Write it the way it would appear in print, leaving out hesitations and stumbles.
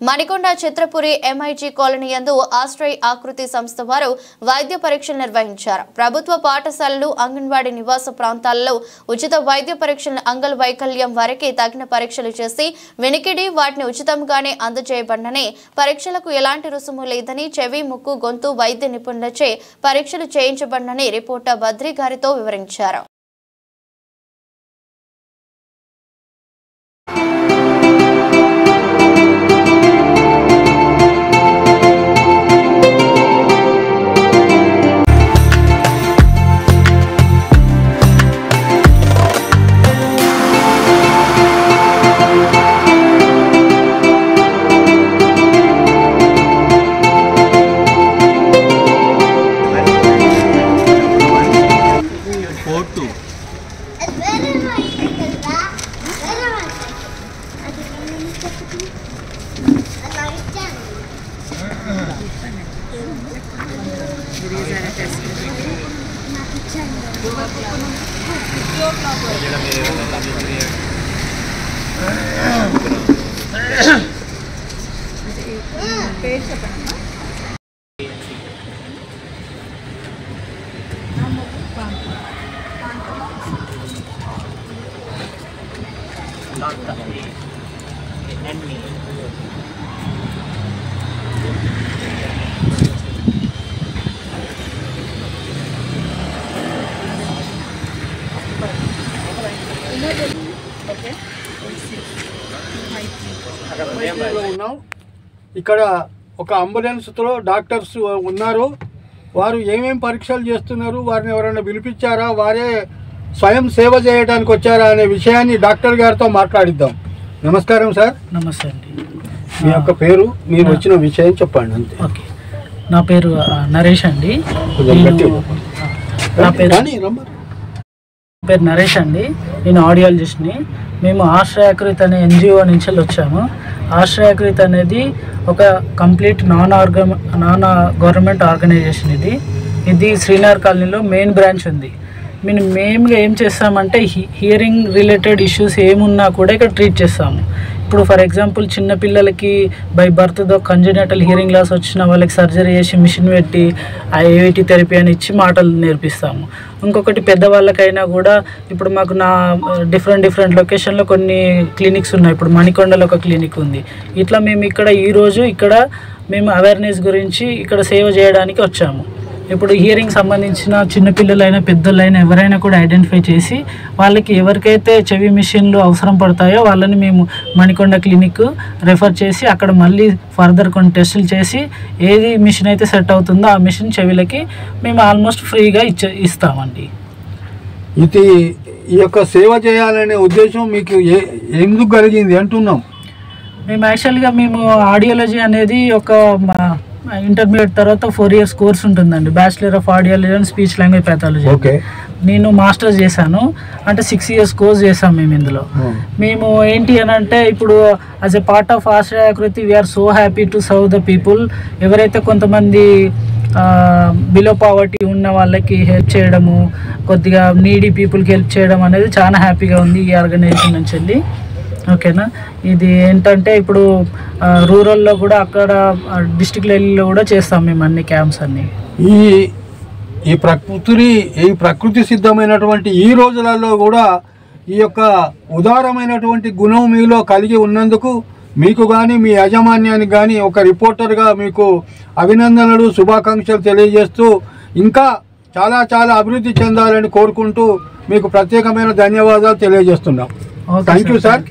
Manikonda Chitrapuri MIG colony యందు ఆశ్రయ ఆకృతి సంస్థ వారు వైద్య పరీక్షలు నిర్వహించారు. ప్రభుత్వ పాఠశాలలు, అంగన్వాడీ నివాస ప్రాంతాలలో ఉచిత వైద్య పరీక్షలను అంగవైకల్యం వారికి తగిన పరీక్షలు చేసి వెనికిడి వాటిని ఉచితంగానే అందజేయబడనని, పరీక్షలకు ఎలాంటి రుసుము లేదని, చెవి, ముక్కు, గొంతు వైద్య నిపుణులచే పరీక్షలు చేయించబడనని రిపోర్టర్ బద్రి గారితో వివరించారు. ఇక్కడ ఒక అంబులెన్స్ తో డాక్టర్స్ ఉన్నారు. వారు ఏమేం పరీక్షలు చేస్తున్నారు, వారిని ఎవరైనా పిలిపించారా, వారే స్వయం సేవ చేయడానికి వచ్చారా అనే విషయాన్ని డాక్టర్ గారితో మాట్లాడిద్దాం. నమస్కారం సార్. నమస్తే అండి. మీ యొక్క పేరు, మీరు వచ్చిన విషయం చెప్పండి. అంతే. ఓకే, నా పేరు నరేష్ అండి. నా పేరు నరేష్ అండి. నేను ఆడియాలజిస్ట్ని. మేము ఆశ్రయాకృతి అనే ఎన్జిఓ నుంచి వచ్చాము. ఆశ్రయాకృతి అనేది ఒక కంప్లీట్ నాన్ గవర్నమెంట్ ఆర్గనైజేషన్. ఇది శ్రీనగర్ కాలనీలో మెయిన్ బ్రాంచ్ ఉంది. మేము మెయిన్గా ఏం చేస్తామంటే హియరింగ్ రిలేటెడ్ ఇష్యూస్ ఏమున్నా కూడా ఇక్కడ ట్రీట్ చేస్తాము. ఇప్పుడు ఫర్ ఎగ్జాంపుల్ చిన్నపిల్లలకి బై బర్త్తో కంజెనిటల్ హియరింగ్ లాస్ వచ్చిన వాళ్ళకి సర్జరీ చేసి మిషన్ పెట్టి ఐఐటి థెరపీ అని ఇచ్చి మాటలు నేర్పిస్తాము. ఇంకొకటి పెద్దవాళ్ళకైనా కూడా ఇప్పుడు మాకు డిఫరెంట్ లొకేషన్లో కొన్ని క్లినిక్స్ ఉన్నాయి. ఇప్పుడు మణికొండలో ఒక క్లినిక్ ఉంది. ఇట్లా మేము ఈరోజు మేము అవేర్నెస్ గురించి ఇక్కడ సేవ చేయడానికి వచ్చాము. ఇప్పుడు హియరింగ్ సంబంధించిన చిన్నపిల్లలైనా పెద్దలైనా ఎవరైనా కూడా ఐడెంటిఫై చేసి వాళ్ళకి ఎవరికైతే చెవి మిషన్లు అవసరం పడతాయో వాళ్ళని మేము మణికొండ క్లినిక్ రెఫర్ చేసి అక్కడ మళ్ళీ ఫర్దర్ కొన్ని టెస్టులు చేసి ఏది మిషన్ అయితే సెట్ అవుతుందో ఆ మిషన్ చెవిలకి మేము ఆల్మోస్ట్ ఫ్రీగా ఇస్తామండి. ఇది ఈ యొక్క సేవ చేయాలనే ఉద్దేశం మీకు ఎందుకు కలిగింది అంటున్నాం? మేము యాక్చువల్గా ఆడియాలజీ అనేది ఒక ఇంటర్మీడియట్ తర్వాత 4 years కోర్స్ ఉంటుందండి. Bachelor of audiology and speech language pathology. నేను మాస్టర్స్ చేశాను. అంటే 6 years కోర్స్ చేసాం మేము ఇందులో. మేము ఏంటి అని అంటే ఇప్పుడు as a part of Ashrayakriti we're so happy to serve the people. ఎవరైతే కొంతమంది బిలో పావర్టీ ఉన్న వాళ్ళకి హెల్ప్ చేయడము, కొద్దిగా నీడీ పీపుల్కి హెల్ప్ చేయడం అనేది చాలా హ్యాపీగా ఉంది ఈ ఆర్గనైజేషన్ నుంచి వెళ్ళి. ఓకేనా. ఇది ఏంటంటే ఇప్పుడు రూరల్లో కూడా అక్కడ డిస్ట్రిక్ట్ లెవెల్లో కూడా చేస్తాం మేము అన్ని క్యాంప్స్ అన్ని. ఈ ప్రకృతి సిద్ధమైనటువంటి ఈ రోజులలో కూడా ఈ యొక్క ఉదారమైనటువంటి గుణం మీలో కలిగి ఉన్నందుకు మీకు కానీ మీ యాజమాన్యానికి కానీ ఒక రిపోర్టర్గా మీకు అభినందనలు, శుభాకాంక్షలు తెలియజేస్తూ ఇంకా చాలా అభివృద్ధి చెందాలని కోరుకుంటూ మీకు ప్రత్యేకమైన ధన్యవాదాలు తెలియజేస్తున్నాం. Thank you sir.